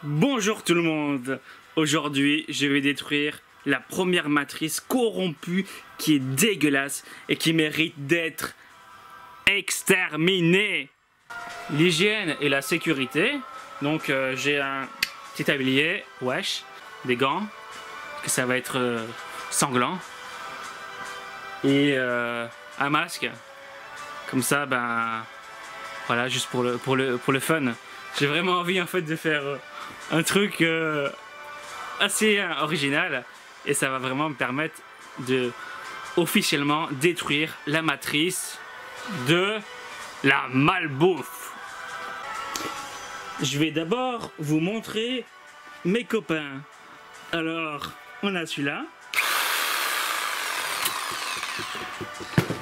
Bonjour tout le monde. Aujourd'hui, je vais détruire la première matrice corrompue qui est dégueulasse et qui mérite d'être exterminée. L'hygiène et la sécurité. Donc j'ai un petit tablier, wesh, des gants, parce que ça va être sanglant. Et un masque. Comme ça, ben voilà, juste pour le fun. J'ai vraiment envie en fait de faire un truc assez original et ça va vraiment me permettre de officiellement détruire la matrice de la malbouffe. Je vais d'abord vous montrer mes copains. Alors, on a celui-là.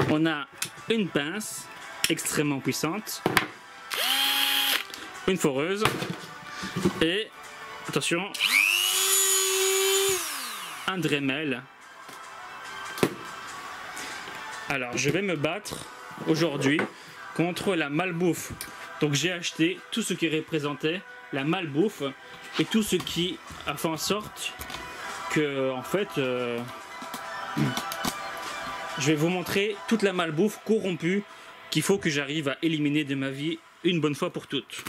On a une pince extrêmement puissante. Une foreuse et, attention, un Dremel. Alors je vais me battre aujourd'hui contre la malbouffe. Donc j'ai acheté tout ce qui représentait la malbouffe et tout ce qui a fait en sorte que, en fait, je vais vous montrer toute la malbouffe corrompue qu'il faut que j'arrive à éliminer de ma vie une bonne fois pour toutes.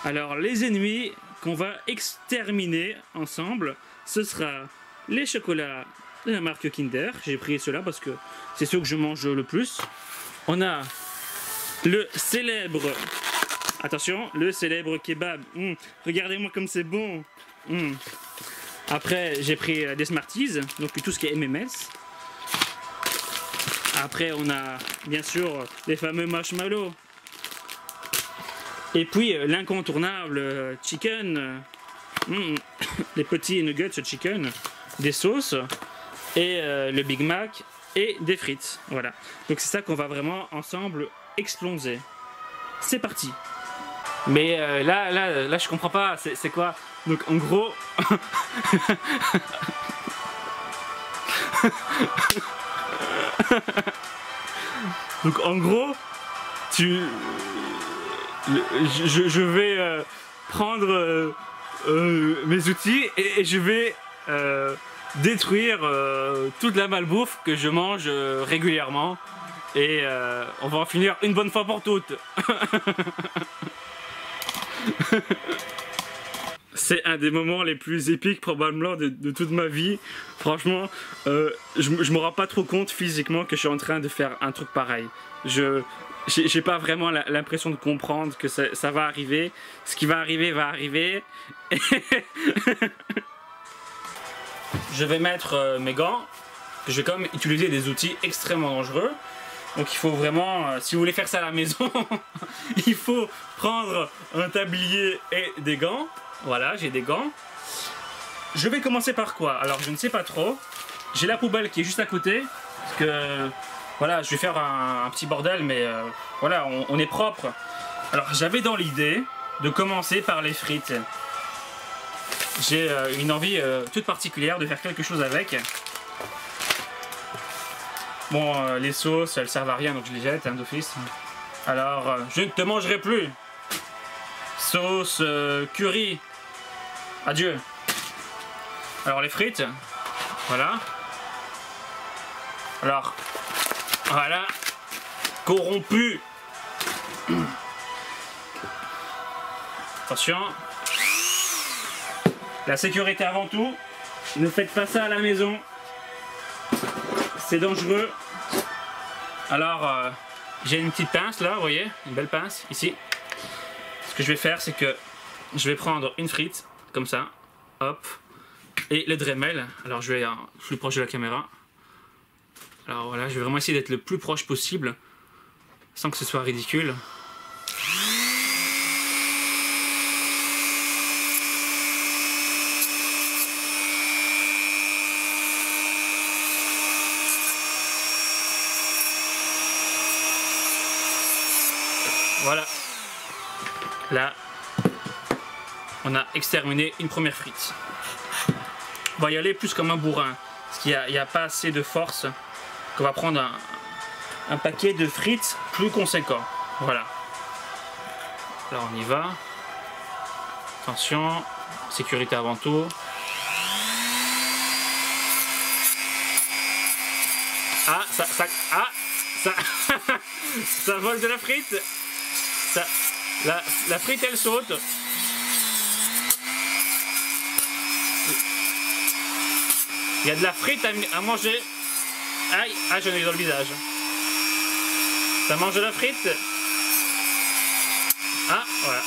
Alors les ennemis qu'on va exterminer ensemble, ce sera les chocolats de la marque Kinder. J'ai pris ceux-là parce que c'est ceux que je mange le plus. On a le célèbre, attention, le célèbre kebab. Regardez-moi comme c'est bon. Après j'ai pris des Smarties, donc tout ce qui est MMS. Après on a bien sûr les fameux marshmallows. Et puis l'incontournable chicken, les petits nuggets chicken, des sauces et le Big Mac et des frites. Voilà. Donc c'est ça qu'on va vraiment ensemble exploser. C'est parti. Mais là je comprends pas. C'est quoi? Donc en gros. Donc en gros, je vais prendre mes outils et je vais détruire toute la malbouffe que je mange régulièrement et on va en finir une bonne fois pour toutes. C'est un des moments les plus épiques probablement de toute ma vie. Franchement, je me rends pas trop compte physiquement que je suis en train de faire un truc pareil. J'ai pas vraiment l'impression de comprendre que ça va arriver. Ce qui va arriver va arriver. Je vais mettre mes gants. Je vais quand même utiliser des outils extrêmement dangereux. Donc il faut vraiment, si vous voulez faire ça à la maison, il faut prendre un tablier et des gants. Voilà, j'ai des gants. Je vais commencer par quoi? Alors je ne sais pas trop. J'ai la poubelle qui est juste à côté. Parce que voilà, je vais faire un petit bordel, mais voilà, on est propre. Alors j'avais dans l'idée de commencer par les frites. J'ai une envie toute particulière de faire quelque chose avec. Bon, les sauces, elles servent à rien, donc je les jette d'office. Alors, je ne te mangerai plus. Sauce curry. Adieu. Alors les frites. Voilà. Alors, voilà. Corrompu. Attention. La sécurité avant tout. Ne faites pas ça à la maison. C'est dangereux. Alors, j'ai une petite pince là, vous voyez, une belle pince ici. Ce que je vais faire, c'est que je vais prendre une frite, comme ça, hop, et le Dremel. Alors je vais plus proche de la caméra. Alors voilà, je vais vraiment essayer d'être le plus proche possible, sans que ce soit ridicule. Voilà. Là, on a exterminé une première frite. On va y aller plus comme un bourrin, parce qu'il n'y a pas assez de force, qu'on va prendre un paquet de frites plus conséquent. Voilà. Alors on y va. Attention. sécurité avant tout. Ah, ça ça vole de la frite. La frite, elle saute. Il y a de la frite à manger. Aïe, ah, j'en ai eu dans le visage. Ça mange de la frite. Ah, voilà.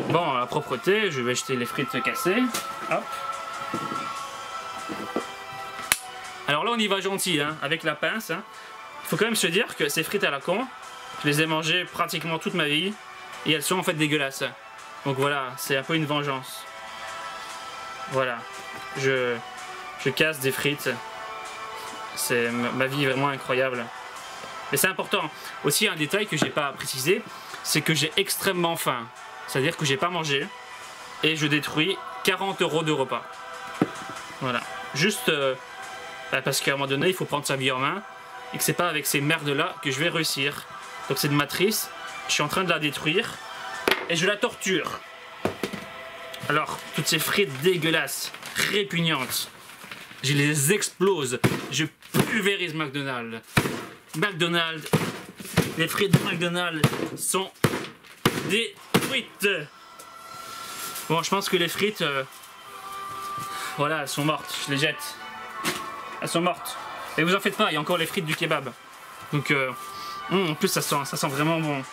Bon, la propreté, je vais jeter les frites cassées. Hop. Alors là, on y va gentil, hein, avec la pince. Hein. Faut quand même se dire que ces frites à la con, je les ai mangées pratiquement toute ma vie. Et elles sont en fait dégueulasses. Donc voilà, c'est un peu une vengeance. Voilà. Je casse des frites. C'est ma vie est vraiment incroyable. Mais c'est important. Aussi, un détail que j'ai pas précisé, c'est que j'ai extrêmement faim. C'est-à-dire que j'ai pas mangé et je détruis 40 € de repas. Voilà. Juste parce qu'à un moment donné, il faut prendre sa vie en main et que c'est pas avec ces merdes-là que je vais réussir. Donc cette matrice, je suis en train de la détruire et je la torture. Alors, toutes ces frites dégueulasses, répugnantes, je les explose. Je pulvérise McDonald's. Les frites de McDonald's sont détruites. Bon, je pense que les frites, voilà, elles sont mortes. Je les jette. Elles sont mortes. Et vous en faites pas, il y a encore les frites du kebab. Donc, en plus, ça sent vraiment bon.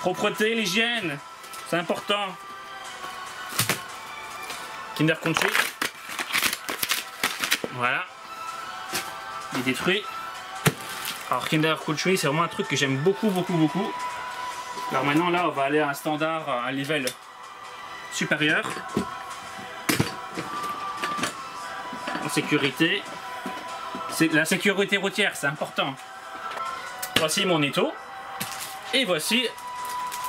Propreté, l'hygiène, c'est important. Kinder Country. Voilà. Il est détruit. Alors Kinder Country, c'est vraiment un truc que j'aime beaucoup. Alors maintenant, là, on va aller à un standard, à un level supérieur. En sécurité. La sécurité routière, c'est important. Voici mon étau. Et voici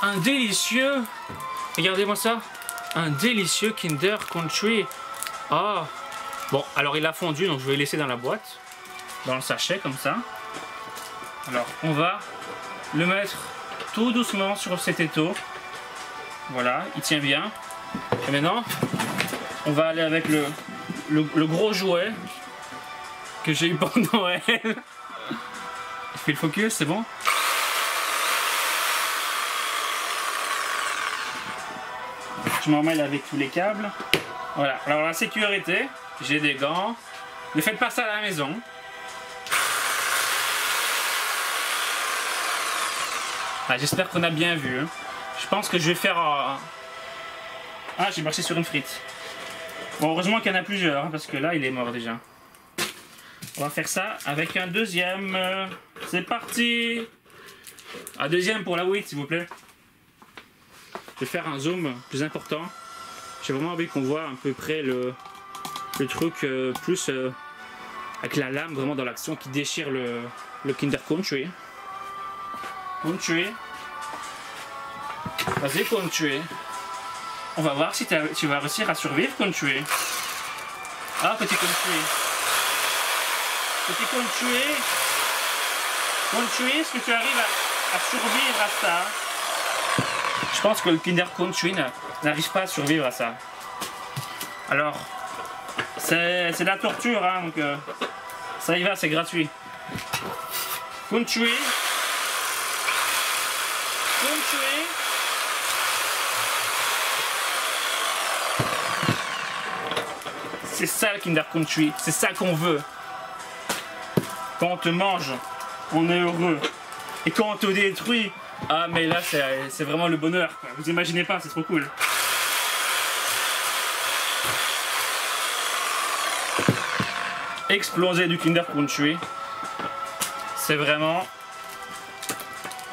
un délicieux... Regardez-moi ça. Un délicieux Kinder Country. Ah. Bon, alors il a fondu, donc je vais le laisser dans la boîte. Dans le sachet, comme ça. Alors, on va le mettre tout doucement sur cet étau. Voilà, il tient bien. Et maintenant, on va aller avec le gros jouet que j'ai eu pour Noël. Je fais le focus, c'est bon? Je m'en mêle avec tous les câbles. Voilà, alors la sécurité, j'ai des gants. Ne faites pas ça à la maison. Ah, j'espère qu'on a bien vu. Hein. Je pense que je vais faire... Ah, j'ai marché sur une frite. Bon, heureusement qu'il y en a plusieurs, hein, parce que là, il est mort déjà. On va faire ça avec un deuxième. C'est parti! Un deuxième pour la WIT, s'il vous plaît. Je vais faire un zoom plus important. J'ai vraiment envie qu'on voit à peu près le truc plus avec la lame vraiment dans l'action qui déchire le Kinder Country. Country. Vas-y, Country. On va voir si tu vas réussir à survivre, Country. Ah, petit Country. Petit Country. Country, est-ce que tu arrives à survivre à ça? Je pense que le Kinder Country n'arrive pas à survivre à ça. Alors, c'est de la torture, hein, donc ça y va, c'est gratuit. Country. Country. C'est ça le Kinder Country, c'est ça qu'on veut. Quand on te mange, on est heureux. Et quand on te détruit, ah mais là c'est vraiment le bonheur, quoi. Vous imaginez pas, c'est trop cool. Exploser du Kinder Country, c'est vraiment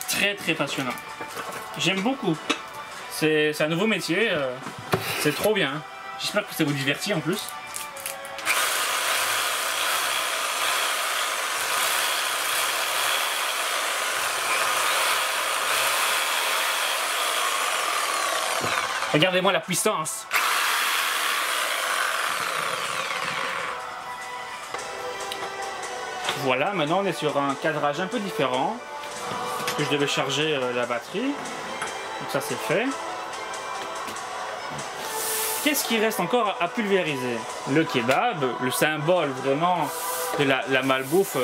très passionnant. J'aime beaucoup. C'est un nouveau métier, c'est trop bien. J'espère que ça vous divertit en plus. Regardez-moi la puissance. Voilà, maintenant on est sur un cadrage un peu différent. Que je devais charger la batterie. Donc ça c'est fait. Qu'est-ce qui reste encore à pulvériser? Le kebab, le symbole vraiment de la malbouffe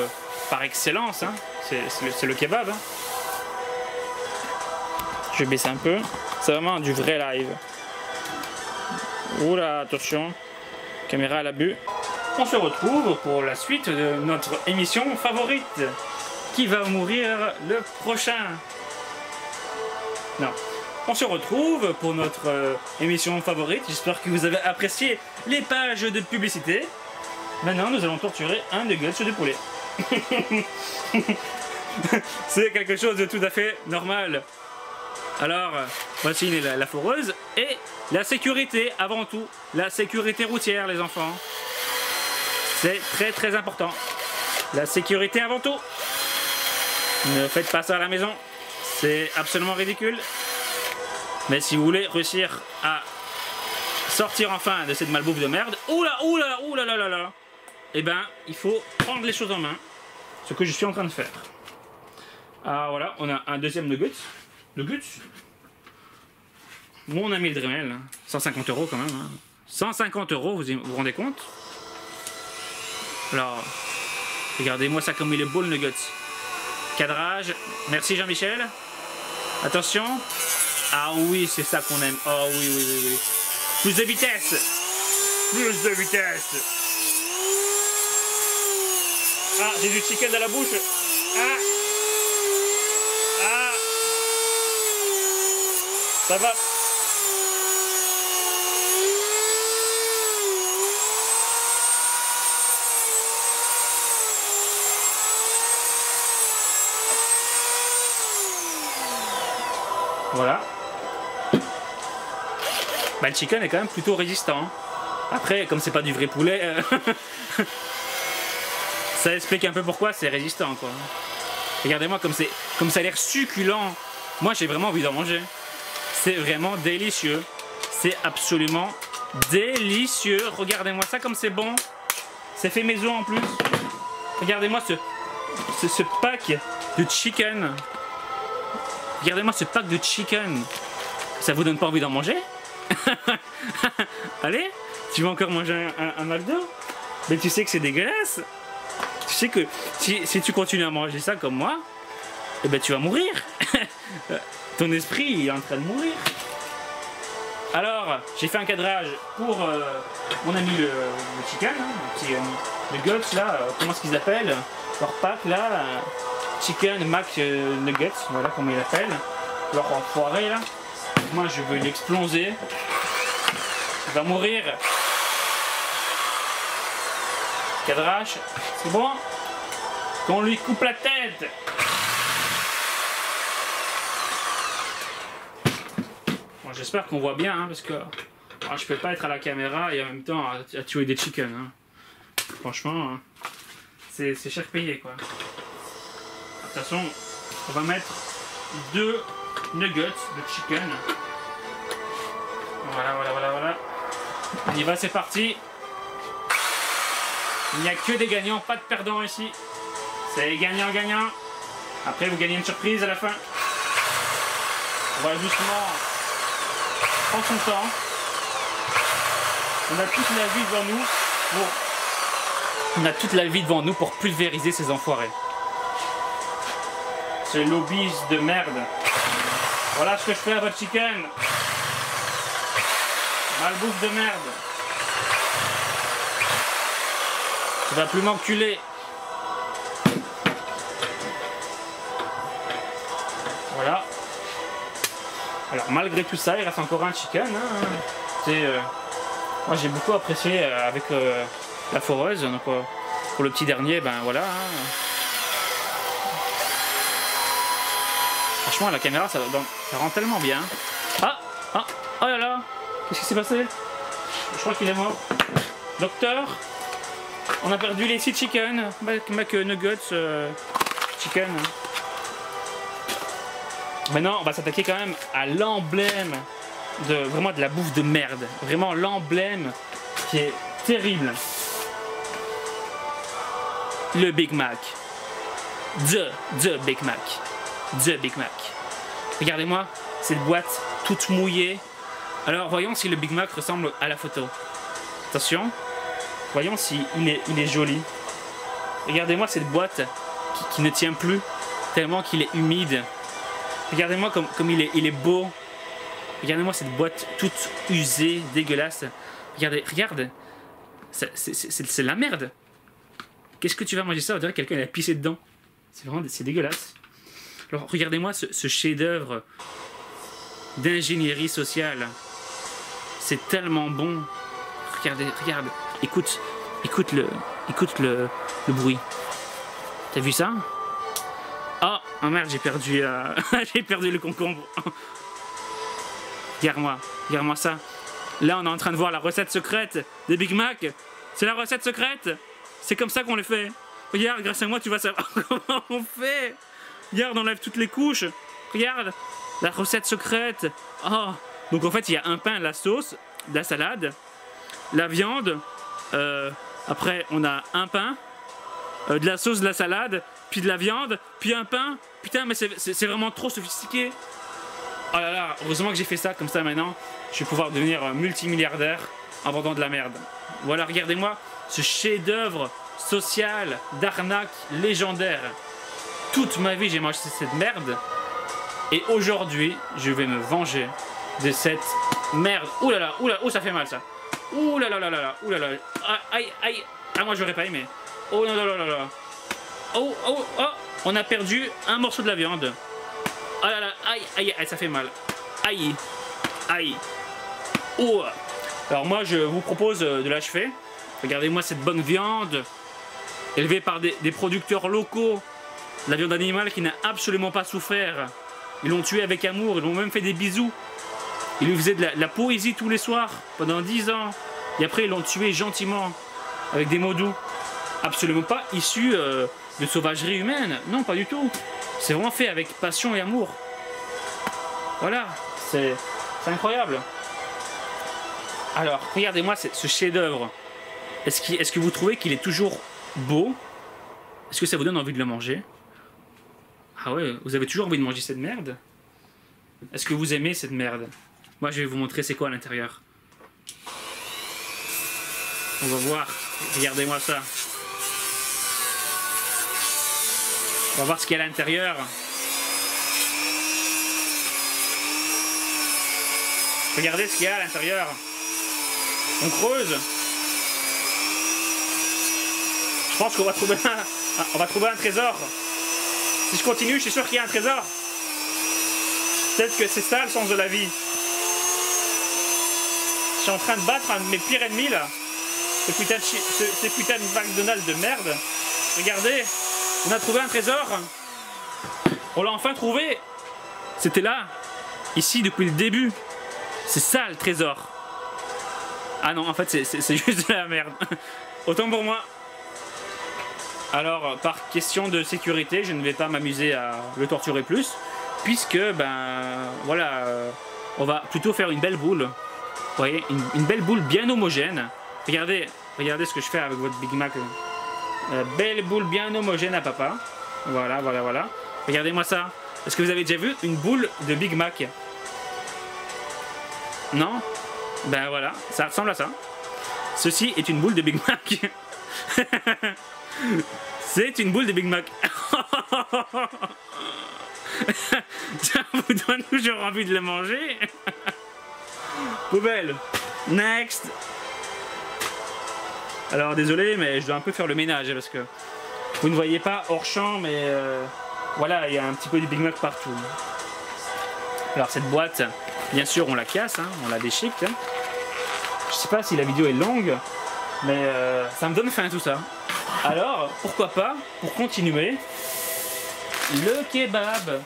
par excellence. Hein. C'est le kebab. Hein. Je vais baisser un peu. C'est vraiment du vrai live. Oula, attention. Caméra à l'abus. On se retrouve pour la suite de notre émission favorite. Qui va mourir le prochain? Non. On se retrouve pour notre émission favorite. J'espère que vous avez apprécié les pages de publicité. Maintenant, nous allons torturer un nuggets de poulet. C'est quelque chose de tout à fait normal. Alors, voici la foreuse et la sécurité avant tout. La sécurité routière, les enfants. C'est très très important. La sécurité avant tout. Ne faites pas ça à la maison. C'est absolument ridicule. Mais si vous voulez réussir à sortir enfin de cette malbouffe de merde, oula, eh ben, il faut prendre les choses en main. Ce que je suis en train de faire. Alors voilà, on a un deuxième nugget. Mon ami le Dremel, 150 € quand même. Hein. 150 €, vous vous rendez compte? Alors, regardez-moi ça comme il est beau le nugget. Cadrage, merci Jean-Michel. Attention. Ah oui, c'est ça qu'on aime. Oh oui. Plus de vitesse. Ah, j'ai du chicken dans la bouche. Ah. Ça va. Voilà. Bah, le chicken est quand même plutôt résistant. Après, comme c'est pas du vrai poulet, ça explique un peu pourquoi c'est résistant, quoi. Regardez-moi comme ça a l'air succulent. Moi, j'ai vraiment envie d'en manger. C'est vraiment délicieux. C'est absolument délicieux. Regardez-moi ça comme c'est bon. C'est fait maison en plus. Regardez-moi ce pack de chicken. Regardez-moi ce pack de chicken. Ça vous donne pas envie d'en manger? Allez, tu vas encore manger un McDo? Mais tu sais que c'est dégueulasse. Tu sais que si tu continues à manger ça comme moi, eh ben tu vas mourir. Ton esprit il est en train de mourir. Alors, j'ai fait un cadrage pour mon ami le chicken, hein, le guts là, comment est-ce qu'ils appellent leur pack là, chicken mac nuggets, voilà comment ils l'appellent, leur enfoiré là. Moi je veux l'exploser. Il va mourir. Cadrage, c'est bon? Qu'on lui coupe la tête. Bon, j'espère qu'on voit bien, hein, parce que je peux pas être à la caméra et en même temps à tuer des chickens. Hein. Franchement, hein, c'est cher payé quoi. De toute façon, on va mettre 2 nuggets de chicken. Voilà. On y va, c'est parti. Il n'y a que des gagnants, pas de perdants ici. C'est gagnant-gagnant. Après, vous gagnez une surprise à la fin. On va justement prendre son temps. On a toute la vie devant nous pour pulvériser ces enfoirés. Ce lobby de merde. Voilà ce que je fais à votre chicken. Malbouffe de merde. Tu vas plus m'enculer. Voilà. Alors malgré tout ça, il reste encore un chicken. Hein. Moi j'ai beaucoup apprécié avec la foreuse. Donc pour le petit dernier, ben voilà. Hein. Franchement, la caméra, ça rend tellement bien. Oh là là. Qu'est-ce qui s'est passé? Je crois qu'il est mort. Docteur, on a perdu les 6 chicken. Mac nuggets chicken. Maintenant, on va s'attaquer quand même à l'emblème vraiment de la bouffe de merde. Vraiment l'emblème qui est terrible. Le Big Mac. The Big Mac. The Big Mac. Regardez-moi cette boîte toute mouillée. Alors voyons si le Big Mac ressemble à la photo. Attention, voyons si il est joli. Regardez-moi cette boîte qui ne tient plus tellement qu'il est humide. Regardez-moi comme il est beau. Regardez-moi cette boîte toute usée, dégueulasse. Regarde. C'est la merde. Qu'est-ce que tu vas manger ça? On dirait que quelqu'un a pissé dedans. C'est dégueulasse. Alors regardez-moi ce chef-d'œuvre d'ingénierie sociale. C'est tellement bon. Regarde. Écoute le bruit. T'as vu ça? Oh merde, j'ai perdu le concombre. Regarde-moi ça. Là, on est en train de voir la recette secrète des Big Mac. C'est la recette secrète. C'est comme ça qu'on les fait. Regarde, grâce à moi, tu vas savoir comment on fait. Regarde, on enlève toutes les couches. Regarde, la recette secrète. Oh, donc en fait, il y a un pain, de la sauce, de la salade, la viande. Après, on a un pain, de la sauce, de la salade, puis de la viande, puis un pain. Putain, mais c'est vraiment trop sophistiqué. Oh là là, heureusement que j'ai fait ça, comme ça maintenant, je vais pouvoir devenir multimilliardaire en vendant de la merde. Voilà, regardez-moi ce chef-d'œuvre social, d'arnaque légendaire. Toute ma vie, j'ai mangé cette merde. Et aujourd'hui, je vais me venger de cette merde. Ouh là là, oh ça fait mal ça. Ouh là là là là, ouh là là. Aïe. Ah, moi j'aurais pas aimé. Oh non là là. Oh, on a perdu un morceau de la viande. Oh là là, aïe, ça fait mal. Aïe. Oh. Alors moi je vous propose de l'achever. Regardez-moi cette bonne viande élevée par des producteurs locaux. La viande animale qui n'a absolument pas souffert. Ils l'ont tué avec amour, ils l'ont même fait des bisous. Ils lui faisaient de la poésie tous les soirs pendant 10 ans. Et après ils l'ont tué gentiment avec des mots doux. Absolument pas issu de sauvagerie humaine. Non, pas du tout. C'est vraiment fait avec passion et amour. Voilà, c'est incroyable. Alors, regardez-moi ce chef-d'œuvre. Est-ce que vous trouvez qu'il est toujours beau? Est-ce que ça vous donne envie de le manger? Ah ouais, vous avez toujours envie de manger cette merde? Est-ce que vous aimez cette merde? Moi, je vais vous montrer c'est quoi à l'intérieur. On va voir. Regardez-moi ça. On va voir ce qu'il y a à l'intérieur. Regardez ce qu'il y a à l'intérieur. On creuse. Je pense qu'on va trouver un trésor. Si je continue, je suis sûr qu'il y a un trésor. Peut-être que c'est ça le sens de la vie. Je suis en train de battre un de mes pires ennemis là. Ces putains de McDonald's de merde. Regardez, on a trouvé un trésor. On l'a enfin trouvé. C'était là, ici depuis le début. C'est ça le trésor. Ah non, en fait c'est juste de la merde. Autant pour moi. Alors, par question de sécurité, je ne vais pas m'amuser à le torturer plus, puisque, ben, voilà, on va plutôt faire une belle boule. Vous voyez, une belle boule bien homogène. Regardez ce que je fais avec votre Big Mac. Belle boule bien homogène à papa. Voilà. Regardez-moi ça. Est-ce que vous avez déjà vu une boule de Big Mac? Non? Ben voilà, ça ressemble à ça. Ceci est une boule de Big Mac. C'est une boule de Big Mac. Ça vous donne toujours envie de le manger? Poubelle. Next. Alors désolé, mais je dois un peu faire le ménage parce que vous ne voyez pas hors champ, mais voilà, il y a un petit peu de Big Mac partout. Alors cette boîte, bien sûr, on la casse, hein, on la déchiquette. Hein. Je sais pas si la vidéo est longue, mais ça me donne faim tout ça. Alors, pourquoi pas, pour continuer, le kebab.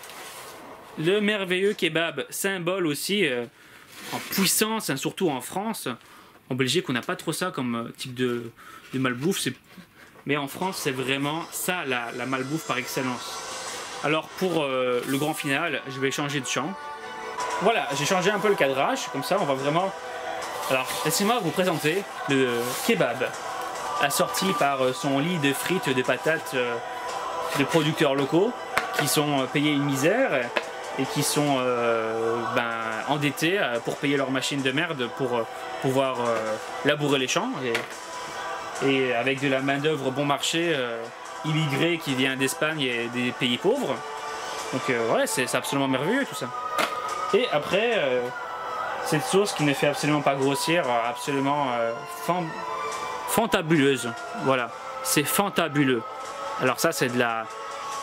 Le merveilleux kebab, symbole aussi en puissance, hein, surtout en France. En Belgique, on n'a pas trop ça comme type de malbouffe. Mais en France, c'est vraiment ça, la malbouffe par excellence. Alors, pour le grand final, je vais changer de champ. Voilà, j'ai changé un peu le cadrage. Comme ça, on va vraiment... Alors, laissez-moi vous présenter le kebab. Assorti par son lit de frites, de patates de producteurs locaux qui sont payés une misère et qui sont endettés pour payer leur machine de merde pour pouvoir labourer les champs et avec de la main d'œuvre bon marché immigrée qui vient d'Espagne et des pays pauvres. Donc ouais, c'est absolument merveilleux tout ça. Et après, cette sauce qui ne fait absolument pas grossir, absolument fantabuleuse. Voilà, c'est fantabuleux. Alors ça, c'est de la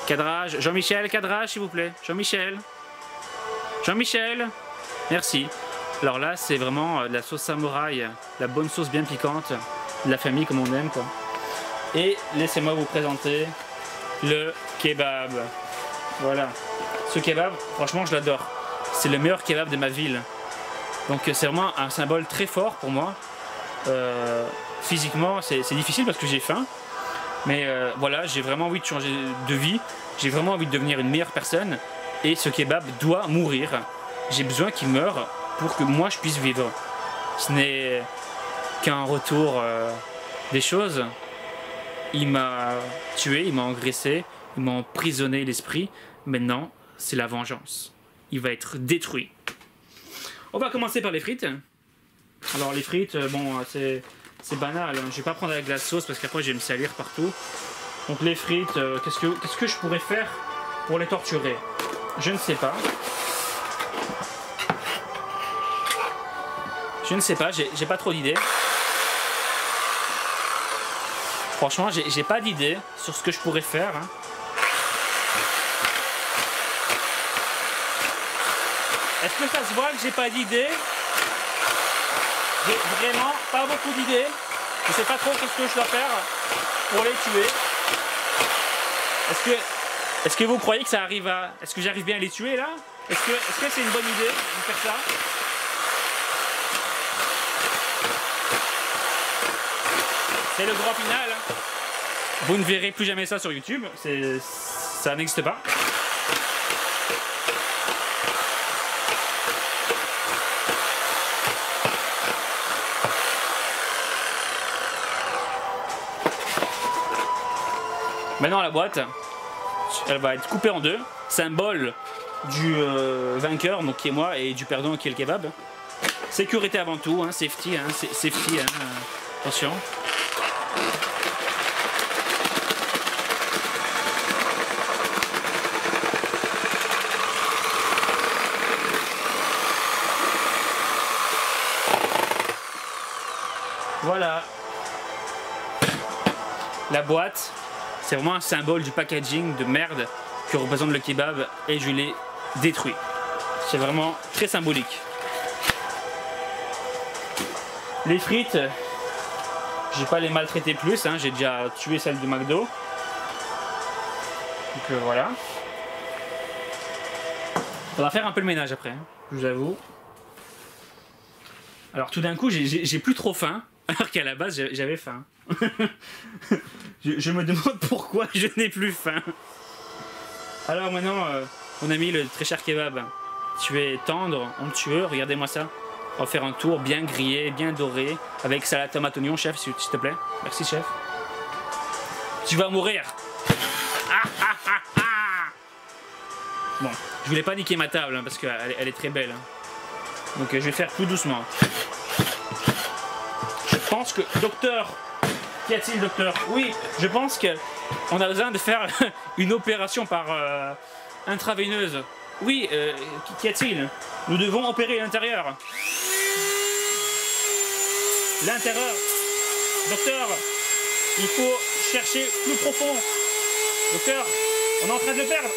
cadrage. Jean-Michel, cadrage s'il vous plaît. Jean-Michel. Jean-Michel. Merci. Alors là, c'est vraiment de la sauce samouraï, la bonne sauce bien piquante, de la famille comme on aime quoi. Et laissez-moi vous présenter le kebab. Voilà. Ce kebab, franchement, je l'adore. C'est le meilleur kebab de ma ville. Donc c'est vraiment un symbole très fort pour moi. Physiquement, c'est difficile parce que j'ai faim. Mais voilà, j'ai vraiment envie de changer de vie. J'ai vraiment envie de devenir une meilleure personne. Et ce kebab doit mourir. J'ai besoin qu'il meure pour que moi je puisse vivre. Ce n'est qu'un retour des choses. Il m'a tué, il m'a engraissé, il m'a emprisonné l'esprit. Maintenant, c'est la vengeance. Il va être détruit. On va commencer par les frites. Alors les frites, bon, c'est banal. Je vais pas prendre avec la sauce parce qu'après je vais me salir partout. Donc les frites, qu'est-ce que je pourrais faire pour les torturer? Je ne sais pas. Je ne sais pas, j'ai pas trop d'idées. Franchement, j'ai pas d'idée sur ce que je pourrais faire. Hein. Est-ce que ça se voit que j'ai pas d'idée? J'ai vraiment pas beaucoup d'idées. Je sais pas trop qu'est-ce que je dois faire pour les tuer. Est-ce que vous croyez que ça arrive à... Est-ce que j'arrive bien à les tuer là? Est-ce que c'est une bonne idée de faire ça? C'est le grand final. Vous ne verrez plus jamais ça sur YouTube. Ça n'existe pas. Maintenant la boîte, elle va être coupée en deux, symbole du vainqueur, donc qui est moi, et du perdant qui est le kebab. Sécurité avant tout, hein, safety, hein, safety, hein, attention. Voilà. La boîte. C'est vraiment un symbole du packaging de merde que représente le kebab et je l'ai détruit. C'est vraiment très symbolique. Les frites, je vais pas les maltraiter plus, hein, j'ai déjà tué celle du McDo. Donc voilà. On va faire un peu le ménage après, hein, je vous avoue. Alors tout d'un coup, j'ai plus trop faim, alors qu'à la base j'avais faim. Je me demande pourquoi je n'ai plus faim. Alors maintenant, mon ami le très cher kebab, tu es tendre, onctueux, regardez-moi ça. On va faire un tour bien grillé, bien doré, avec salade tomate oignon, chef, s'il te plaît. Merci, chef. Tu vas mourir. Bon, je voulais pas niquer ma table, hein, parce qu'elle est très belle. Hein. Donc je vais faire tout doucement. Je pense que, docteur... Qu'y a-t-il, docteur? Oui, je pense qu'on a besoin de faire une opération par intraveineuse. Oui, qu'y a-t-il? Nous devons opérer l'intérieur. L'intérieur. Docteur, il faut chercher plus profond. Docteur, on est en train de le perdre.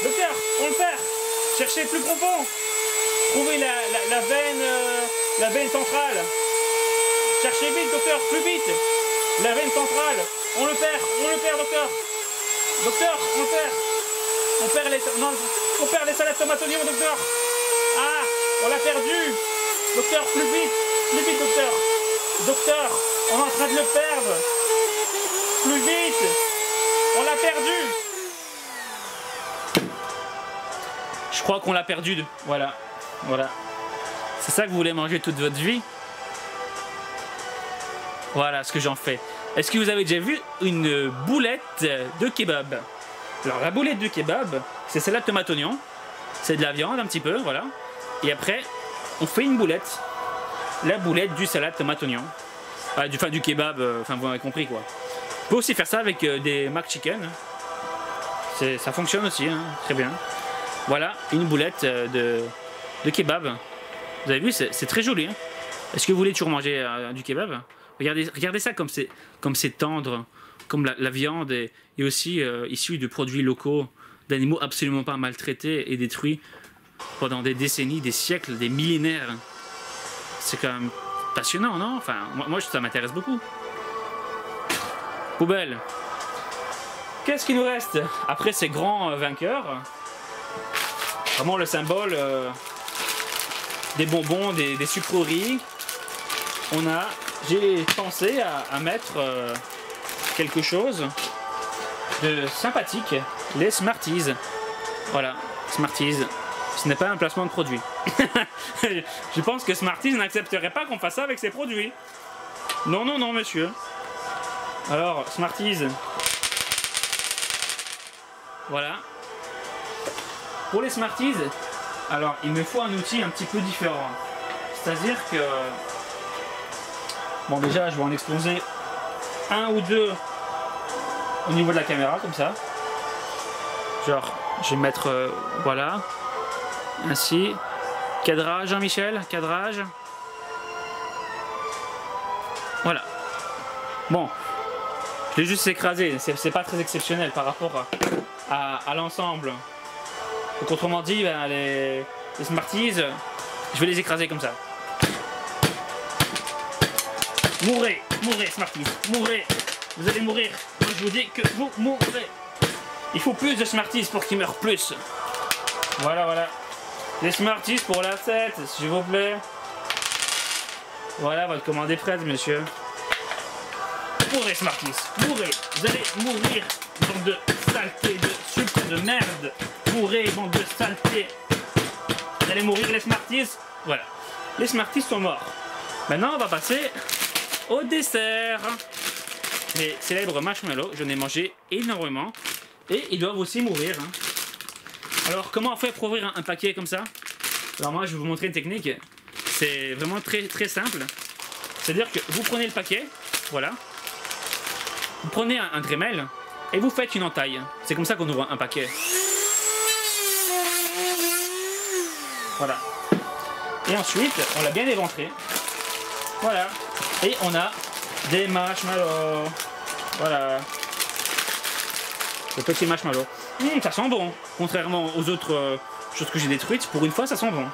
Docteur, on le perd. Cherchez plus profond. Trouvez la veine centrale. Cherchez vite, docteur, plus vite. La veine centrale, on le perd, docteur. Docteur, on le perd. On perd les salades tomates oignons, docteur. Ah, on l'a perdu. Docteur, plus vite, docteur. Docteur, on est en train de le perdre. Plus vite. On l'a perdu. Je crois qu'on l'a perdu. Voilà. C'est ça que vous voulez manger toute votre vie? Voilà ce que j'en fais. Est-ce que vous avez déjà vu une boulette de kebab? Alors la boulette de kebab, c'est salade tomate oignon. c'est de la viande un petit peu, voilà. Et après, on fait une boulette. La boulette du salade tomate oignon. Du kebab, enfin vous avez compris quoi. On peut aussi faire ça avec des mac chicken. Ça fonctionne aussi, hein, très bien. Voilà, une boulette de kebab. Vous avez vu, c'est très joli. Hein. Est-ce que vous voulez toujours manger du kebab? Regardez ça comme c'est tendre, comme la viande est aussi issue de produits locaux, d'animaux absolument pas maltraités et détruits pendant des décennies, des siècles, des millénaires. C'est quand même passionnant, non? Enfin, moi ça m'intéresse beaucoup. Poubelle. Qu'est-ce qu'il nous reste après ces grands vainqueurs? Vraiment le symbole des bonbons, des sucreries. J'ai pensé à mettre quelque chose de sympathique, les Smarties. Voilà, Smarties. Ce n'est pas un placement de produit. Je pense que Smarties n'accepterait pas qu'on fasse ça avec ses produits. Non, non, non, monsieur. Alors, Smarties. Voilà. Pour les Smarties, alors il me faut un outil un petit peu différent. C'est-à-dire que... Bon, déjà, je vais en exposer un ou deux au niveau de la caméra, comme ça. Genre, je vais mettre... voilà. Ainsi. Cadrage, Jean-Michel, cadrage. Voilà. Bon. Je l'ai juste écrasé. C'est pas très exceptionnel par rapport à l'ensemble. Donc autrement dit, ben, les Smarties, je vais les écraser comme ça. Mourrez, mourrez Smarties, mourrez. Vous allez mourir. Moi je vous dis que vous mourrez. Il faut plus de Smarties pour qu'ils meurent plus. Voilà, voilà. Les Smarties pour la tête, s'il vous plaît. Voilà, votre commande est prête, monsieur. Mourrez Smarties, mourrez. Vous allez mourir, bande de saleté, de sucre, de merde. Mourrez, bande de saleté. Vous allez mourir les Smarties. Voilà. Les Smarties sont morts. Maintenant, on va passer au dessert. Les célèbres marshmallows, j'en ai mangé énormément. Et ils doivent aussi mourir. Hein. Alors, comment on fait pour ouvrir un paquet comme ça? Alors moi, je vais vous montrer une technique. C'est vraiment très, très simple. C'est-à-dire que vous prenez le paquet, voilà. Vous prenez un Dremel et vous faites une entaille. C'est comme ça qu'on ouvre un paquet. Voilà. Et ensuite, on l'a bien éventré. Voilà. Et on a des marshmallows. Voilà. Le petit marshmallow. Ça sent bon. Contrairement aux autres choses que j'ai détruites, pour une fois, ça sent bon.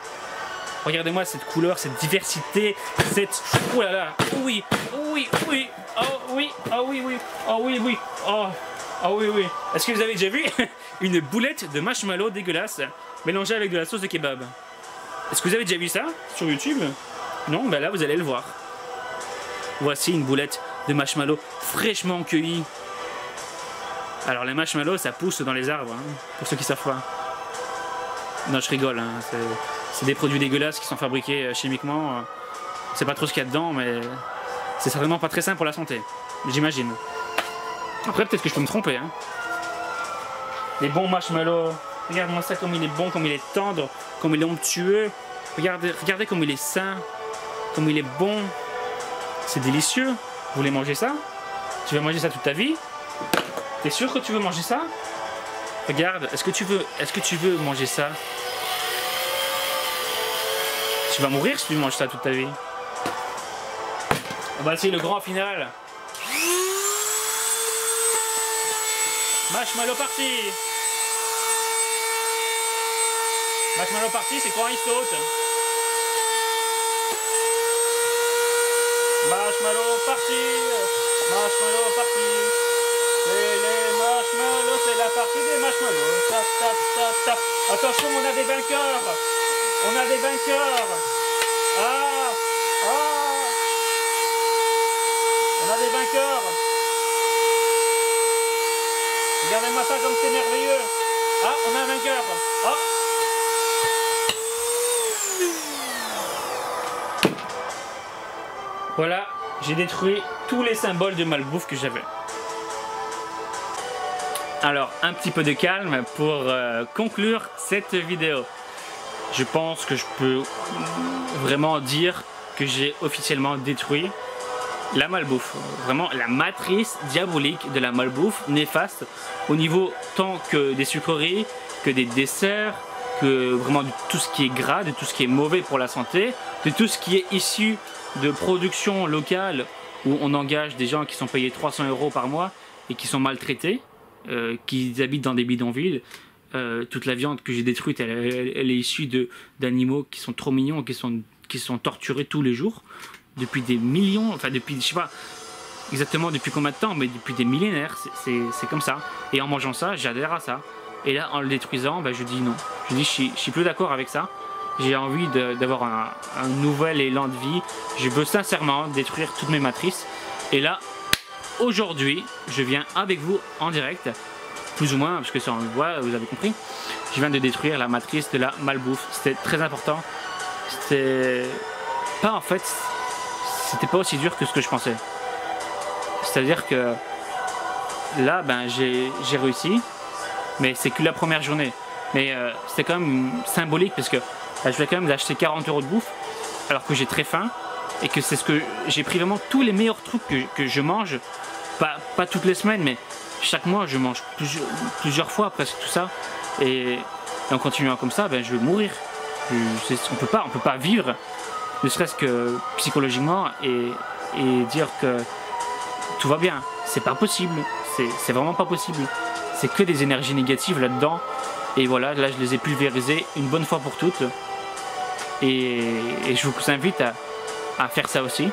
Regardez-moi cette couleur, cette diversité, cette... Oh là là. Oui, oui, oui. Oh oui, oh oui, oui. Oh oui, oui. Oh, oh oui, oui. Est-ce que vous avez déjà vu une boulette de marshmallow dégueulasse mélangée avec de la sauce de kebab? Est-ce que vous avez déjà vu ça sur YouTube? Non, ben là vous allez le voir. Voici une boulette de marshmallow fraîchement cueillie. Alors les marshmallows ça pousse dans les arbres, hein, pour ceux qui savent pas. Non, je rigole, hein, c'est des produits dégueulasses qui sont fabriqués chimiquement. Je sais pas trop ce qu'il y a dedans, mais c'est certainement pas très sain pour la santé, j'imagine. Après peut-être que je peux me tromper. Hein. Les bons marshmallows. Regarde-moi ça comme il est bon, comme il est tendre, comme il est onctueux. Regardez comme il est sain, comme il est bon. C'est délicieux. Vous voulez manger ça? Tu veux manger ça toute ta vie? T'es sûr que tu veux manger ça? Regarde, est-ce que tu veux manger ça? Tu vas mourir si tu manges ça toute ta vie. Voici le grand final. Marshmallow party. Marshmallow party, c'est quand il saute. Marshmallow party. Marshmallow party. C'est les marshmallows, c'est la partie des marshmallows. Tap, tap, tap, tap. Attention, on a des vainqueurs. On a des vainqueurs. Ah, ah. On a des vainqueurs. Regardez-moi ça comme c'est merveilleux. Ah, on a un vainqueur. Ah. Voilà, j'ai détruit tous les symboles de malbouffe que j'avais. Alors, un petit peu de calme pour conclure cette vidéo. Je pense que je peux vraiment dire que j'ai officiellement détruit la malbouffe. Vraiment la matrice diabolique de la malbouffe, néfaste au niveau tant que des sucreries, que des desserts, que vraiment de tout ce qui est gras, de tout ce qui est mauvais pour la santé, de tout ce qui est issu de production locale où on engage des gens qui sont payés 300 € par mois et qui sont maltraités, qui habitent dans des bidonvilles. Toute la viande que j'ai détruite, elle est issue d'animaux qui sont trop mignons, qui sont torturés tous les jours depuis des millions, enfin depuis, je sais pas exactement depuis combien de temps, mais depuis des millénaires, c'est comme ça. Et en mangeant ça, j'adhère à ça. Et là, en le détruisant, ben, je dis non. Je dis je suis plus d'accord avec ça. J'ai envie d'avoir un nouvel élan de vie. Je veux sincèrement détruire toutes mes matrices. Et là, aujourd'hui, je viens avec vous en direct, plus ou moins, parce que c'est en voix, vous avez compris. Je viens de détruire la matrice de la malbouffe. C'était très important. C'était pas en fait, c'était pas aussi dur que ce que je pensais. C'est-à-dire que là, ben, j'ai réussi, mais c'est que la première journée. Mais c'était quand même symbolique parce que là, je vais quand même acheter 40 € de bouffe alors que j'ai très faim et que c'est ce que j'ai pris vraiment tous les meilleurs trucs que je mange, pas toutes les semaines, mais chaque mois je mange plusieurs fois presque tout ça. Et en continuant comme ça, ben, je vais mourir. On peut pas vivre, ne serait-ce que psychologiquement et dire que tout va bien. C'est pas possible. C'est vraiment pas possible. C'est que des énergies négatives là-dedans. Et voilà, là je les ai pulvérisées une bonne fois pour toutes. Et je vous invite à faire ça aussi.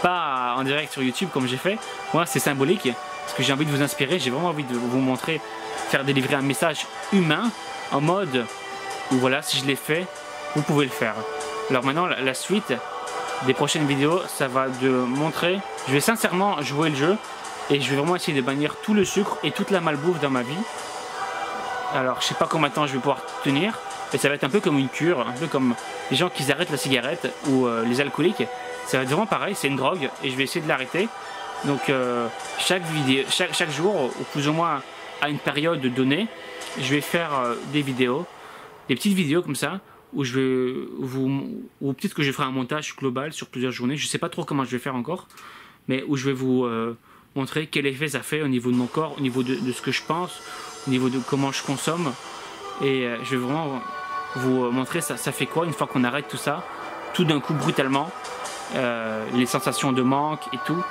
Pas en direct sur YouTube comme j'ai fait. Moi c'est symbolique parce que j'ai envie de vous inspirer. J'ai vraiment envie de vous montrer, faire délivrer un message humain en mode où voilà, si je l'ai fait, vous pouvez le faire. Alors maintenant la suite des prochaines vidéos, ça va de montrer. Je vais sincèrement jouer le jeu et je vais vraiment essayer de bannir tout le sucre et toute la malbouffe dans ma vie. Alors je sais pas combien de temps je vais pouvoir tenir, mais ça va être un peu comme une cure, un peu comme les gens qui arrêtent la cigarette ou les alcooliques. Ça va être vraiment pareil, c'est une drogue et je vais essayer de l'arrêter. Donc chaque jour, ou plus ou moins à une période donnée, je vais faire des vidéos, des petites vidéos comme ça, où je vais ou peut-être que je ferai un montage global sur plusieurs journées. Je sais pas trop comment je vais faire encore, mais où je vais vous montrer quel effet ça fait au niveau de mon corps, au niveau de ce que je pense, au niveau de comment je consomme. Et je vais vraiment vous montrer ça fait quoi une fois qu'on arrête tout ça, tout d'un coup brutalement, les sensations de manque et tout.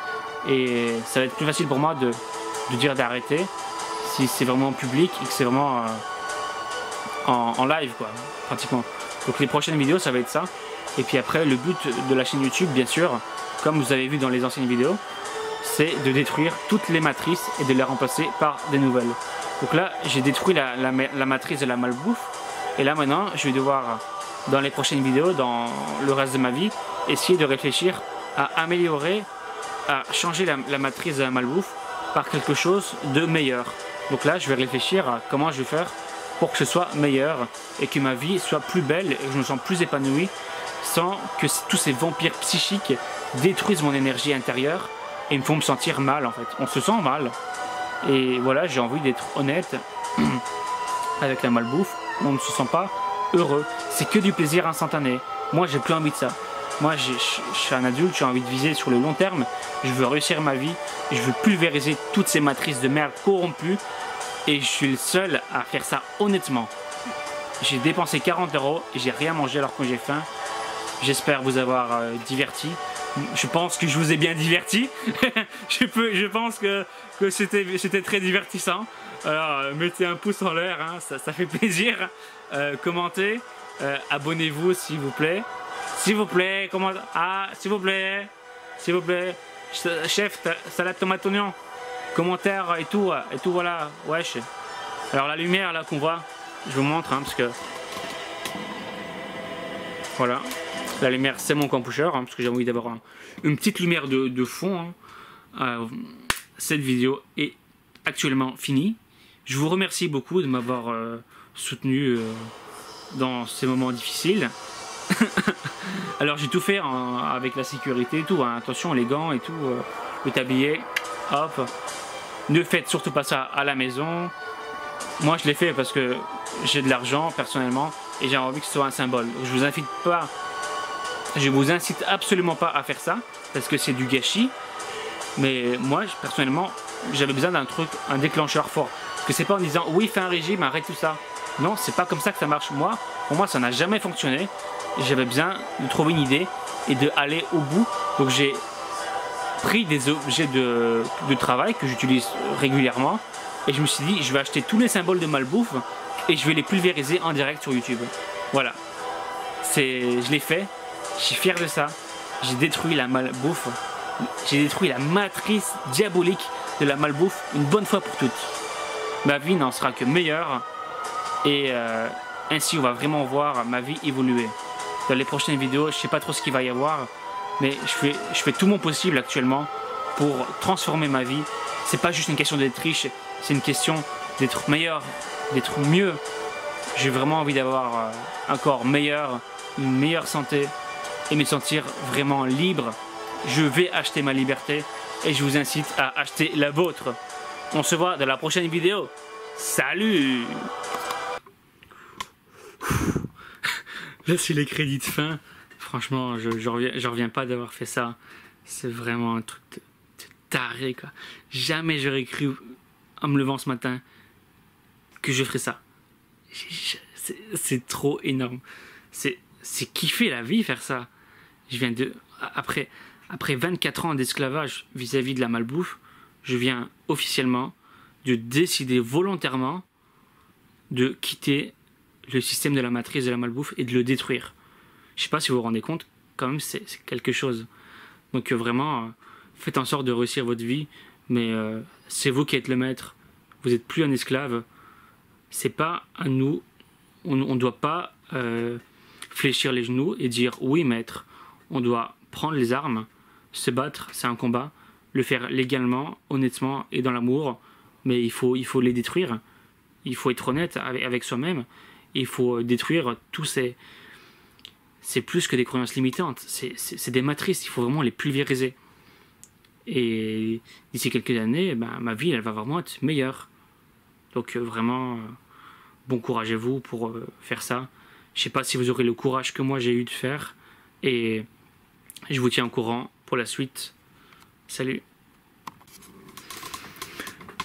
Et ça va être plus facile pour moi de dire d'arrêter si c'est vraiment public et que c'est vraiment en live quoi, pratiquement. Donc les prochaines vidéos ça va être ça. Et puis après le but de la chaîne YouTube bien sûr, comme vous avez vu dans les anciennes vidéos, c'est de détruire toutes les matrices et de les remplacer par des nouvelles. Donc là j'ai détruit la matrice de la malbouffe. Et là maintenant je vais devoir dans les prochaines vidéos, dans le reste de ma vie, essayer de réfléchir à améliorer, à changer la matrice de la malbouffe par quelque chose de meilleur. Donc là je vais réfléchir à comment je vais faire pour que ce soit meilleur et que ma vie soit plus belle et que je me sente plus épanoui sans que tous ces vampires psychiques détruisent mon énergie intérieure et me font me sentir mal en fait. On se sent mal. Et voilà, j'ai envie d'être honnête avec la malbouffe. On ne se sent pas heureux. C'est que du plaisir instantané. Moi, j'ai plus envie de ça. Moi, je suis un adulte, j'ai envie de viser sur le long terme. Je veux réussir ma vie. Je veux pulvériser toutes ces matrices de merde corrompues. Et je suis le seul à faire ça honnêtement. J'ai dépensé 40 € et j'ai rien mangé alors que j'ai faim. J'espère vous avoir diverti. Je pense que je vous ai bien diverti. je pense que c'était très divertissant. Alors mettez un pouce en l'air, hein, ça fait plaisir. Commentez, abonnez-vous s'il vous plaît. S'il vous plaît, comment... Ah, s'il vous plaît. Chef, salade tomate oignon. Commentaire et tout voilà. Wesh. Alors la lumière là qu'on voit, je vous montre hein, parce que voilà. La lumière c'est mon camp-pusher hein, parce que j'ai envie d'avoir une petite lumière de fond. Hein. Cette vidéo est actuellement finie. Je vous remercie beaucoup de m'avoir soutenu dans ces moments difficiles. Alors j'ai tout fait avec la sécurité et tout. Hein. Attention les gants et tout, le tablier. Hop. Ne faites surtout pas ça à la maison. moi je l'ai fait parce que j'ai de l'argent personnellement et j'ai envie que ce soit un symbole. Donc, je vous incite absolument pas à faire ça parce que c'est du gâchis. Mais moi personnellement j'avais besoin d'un truc, un déclencheur fort. Parce que c'est pas en disant oui fais un régime, arrête tout ça. Non, c'est pas comme ça que ça marche. Pour moi ça n'a jamais fonctionné. J'avais besoin de trouver une idée et d'aller au bout. Donc j'ai pris des objets de travail que j'utilise régulièrement et je me suis dit je vais acheter tous les symboles de malbouffe et je vais les pulvériser en direct sur YouTube. Voilà, je l'ai fait, je suis fier de ça. J'ai détruit la malbouffe, j'ai détruit la matrice diabolique de la malbouffe une bonne fois pour toutes. Ma vie n'en sera que meilleure et ainsi on va vraiment voir ma vie évoluer. Dans les prochaines vidéos, je sais pas trop ce qu'il va y avoir, mais je fais tout mon possible actuellement pour transformer ma vie. C'est pas juste une question d'être riche, c'est une question d'être meilleur, d'être mieux. J'ai vraiment envie d'avoir un corps meilleur, une meilleure santé et me sentir vraiment libre. Je vais acheter ma liberté et je vous incite à acheter la vôtre. On se voit dans la prochaine vidéo. Salut! Là c'est les crédits de fin. Franchement, je reviens pas d'avoir fait ça. C'est vraiment un truc de taré quoi. Jamais j'aurais cru en me levant ce matin que je ferais ça. C'est trop énorme. C'est kiffer la vie faire ça. Je viens de après 24 ans d'esclavage vis-à-vis de la malbouffe, je viens officiellement de décider volontairement de quitter le système de la matrice de la malbouffe et de le détruire. Je sais pas si vous vous rendez compte, quand même c'est quelque chose. Donc vraiment, faites en sorte de réussir votre vie, mais c'est vous qui êtes le maître. Vous n'êtes plus un esclave. C'est pas à nous. On ne doit pas fléchir les genoux et dire oui maître. On doit prendre les armes, se battre, c'est un combat, le faire légalement, honnêtement et dans l'amour, mais il faut les détruire. Il faut être honnête avec soi-même. Il faut détruire tous ces... C'est plus que des croyances limitantes, c'est des matrices, il faut vraiment les pulvériser. Et d'ici quelques années, ben, ma vie elle va vraiment être meilleure. Donc vraiment, bon courage à vous pour faire ça. Je sais pas si vous aurez le courage que moi j'ai eu de faire. Et je vous tiens au courant pour la suite. Salut.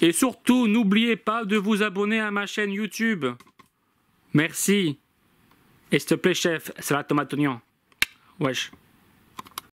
Et surtout, n'oubliez pas de vous abonner à ma chaîne YouTube. Merci. Et s'il te plaît, chef, c'est la tomate oignon. Wesh.